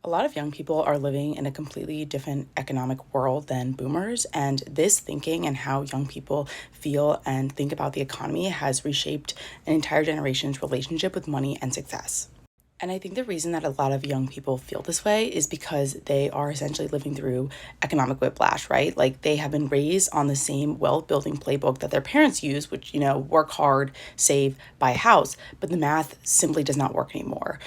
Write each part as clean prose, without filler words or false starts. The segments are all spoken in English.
A lot of young people are living in a completely different economic world than boomers, and this thinking and how young people feel and think about the economy has reshaped an entire generation's relationship with money and success. And I think the reason that a lot of young people feel this way is because they are essentially living through economic whiplash, right? Like they have been raised on the same wealth building playbook that their parents use, which, work hard, save, buy a house. But the math simply does not work anymore.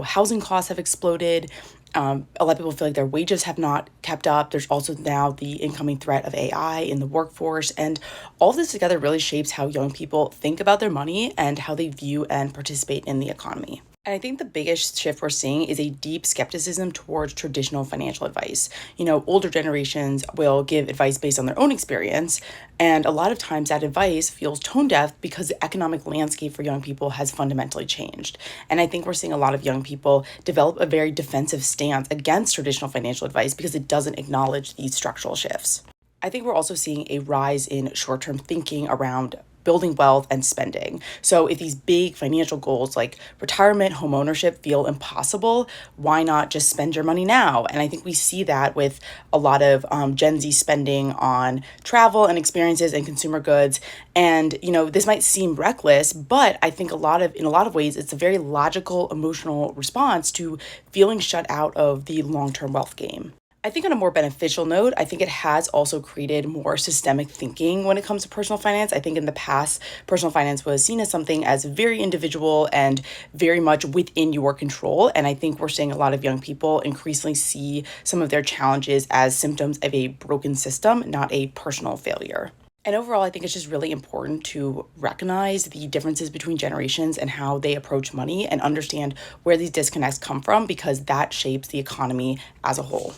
Housing costs have exploded. A lot of people feel like their wages have not kept up. There's also now the incoming threat of AI in the workforce. And all this together really shapes how young people think about their money and how they view and participate in the economy. And I think the biggest shift we're seeing is a deep skepticism towards traditional financial advice. Older generations will give advice based on their own experience, and a lot of times that advice feels tone deaf because the economic landscape for young people has fundamentally changed. And I think we're seeing a lot of young people develop a very defensive stance against traditional financial advice because it doesn't acknowledge these structural shifts. I think we're also seeing a rise in short term thinking around building wealth and spending. So, if these big financial goals like retirement, home ownership feel impossible, why not just spend your money now? And I think we see that with a lot of Gen Z spending on travel and experiences and consumer goods. And, this might seem reckless, but I think in a lot of ways, it's a very logical, emotional response to feeling shut out of the long term wealth game. I think on a more beneficial note, I think it has also created more systemic thinking when it comes to personal finance. I think in the past, personal finance was seen as something as very individual and very much within your control. And I think we're seeing a lot of young people increasingly see some of their challenges as symptoms of a broken system, not a personal failure. And overall, I think it's just really important to recognize the differences between generations and how they approach money and understand where these disconnects come from because that shapes the economy as a whole.